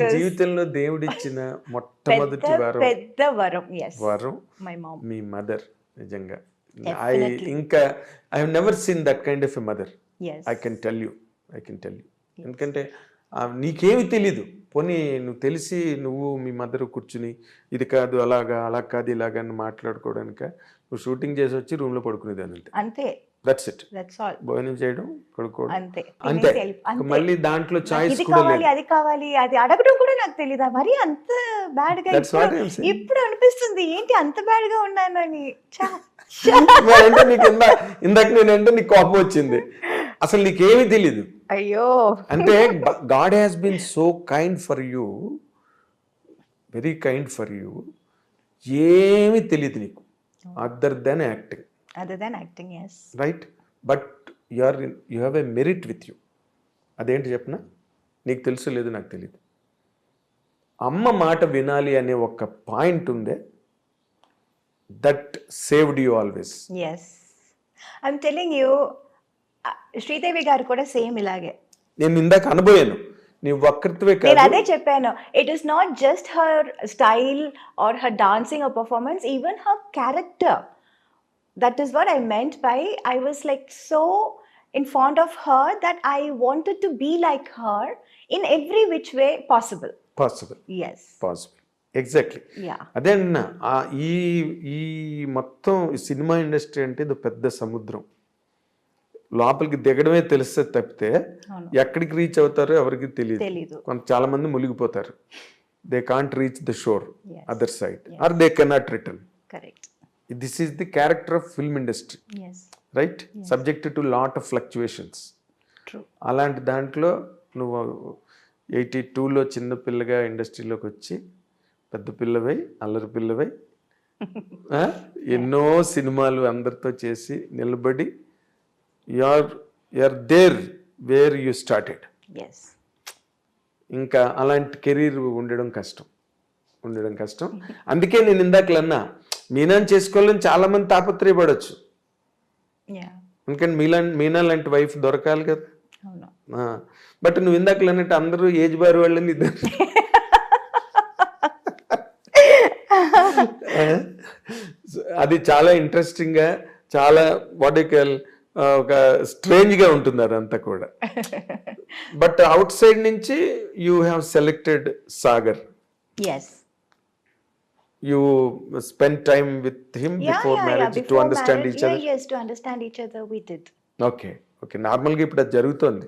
జీవితంలో దేవుడిచ్చిన మొట్టమొదటి పెద్ద వరం. వరం మై మామ్. Me mother. నిజంగా Definitely. ఇంకా I have never seen that kind of a mother. Yes. I can tell you ఎందుకంటే నీకేమి తెలీదు, పోనీ నువ్వు తెలిసి నువ్వు మీ మదర్ కూర్చుని ఇది కాదు అలా కాదు ఇలాగా అని మాట్లాడుకోవడానిక నువ్వు షూటింగ్ చేసి వచ్చి రూమ్లో పడుకునేదాన్ని అంతే. అంతే. That's it. That's all. భోజనం చేయడం పడుకోవడం అంతే. అంతే. అంతే. మళ్ళీ దాంట్లో చాయిస్ ఇది కూడా కావాలి లేదు. అది కావాలి అది అడగడం కూడా నాకు తెలీదా మరి అంత బ్యాడ్ గా. That's what I'm saying. ఇప్పుడు అనిపిస్తుంది ఏంటి అంత బ్యాడ్ గా ఉన్నానని. అంటే నీకు ఇందాక నేనంటే నీకు కోపం వచ్చింది, అసలు నీకేమీ తెలీదు. అయ్యో. అంటే God has been so kind for you, very kind for you. ఏమీ తెలియదు నీకు other than acting. yes. Right, but you have a merit with you. అదేంటి చెప్పనా, నీకు తెలుసు లేదు నాకు తెలియదు. అమ్మ మాట వినాలి అనే ఒక పాయింట్ ఉందే, that saved you always. yes. I'm telling you, Sridevi గారు కూడా సేమ్ ఇలాగే. నేను ఇందాక అనుభవాను, నీ వక్రత్వే నేను కాదు. అదే చెప్పాను, it is not just her style or her dancing are performance, even her character. That is what I meant by I was like so in fond of her that I wanted to be like her in every which way possible. Yes. Possible. Exactly. Yeah. అదే అన్న, ఈ మొత్తం cinema industry అంటే ఇది పెద్ద సముద్రం. లోపలికి దిగడమే తెలిస్తే తప్పితే ఎక్కడికి రీచ్ అవుతారో ఎవరికి తెలియదు. చాలా మంది మునిగిపోతారు. They can't reach the shore other side or they cannot return. Correct. This is the character of film industry. Right, subject to lot of fluctuations. అలాంటి దాంట్లో నువ్వు 82లో చిన్న పిల్లగా ఇండస్ట్రీలోకి వచ్చి పెద్ద పిల్లవై అల్లరి పిల్లవై ఎన్నో సినిమాలు అందరితో చేసి నిలబడి you're there where you started. Yes. ఇంకా అలాంటి కెరీర్ ఉండడం కష్టం. అందుకే నేను ఇందాకలన్నా మీనాన్ని చేసుకోవాలని చాలా మంది తాపత్రయపడవచ్చు. ఎందుకంటే మీనా లాంటి వైఫ్ దొరకాలి కదా. బట్ నువ్వు ఇందాకలన్నట్టు అందరూ ఏజ్ బార్ వాళ్ళని అది చాలా ఇంట్రెస్టింగ్ గా, చాలా వాటికల్ ఒక స్ట్రేంజ్ గా ఉంటుంది అదంతా కూడా. బట్ అవుట్ సైడ్ నుంచి you have selected Sagar. You spent time with him before marriage to understand each other. Yes, to understand each other we did. Okay. నార్మల్గా ఇప్పుడు అది జరుగుతోంది.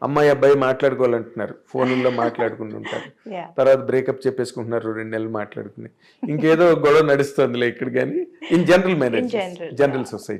అమ్మాయి అబ్బాయి మాట్లాడుకోవాలంటున్నారు, ఫోన్లో మాట్లాడుకుని ఉంటారు, తర్వాత బ్రేకప్ చెప్పేసుకుంటున్నారు, 2 నెలలు మాట్లాడుకుని ఇంకేదో గొడవ నడుస్తుందిలే ఇక్కడ. కానీ in general marriage, general society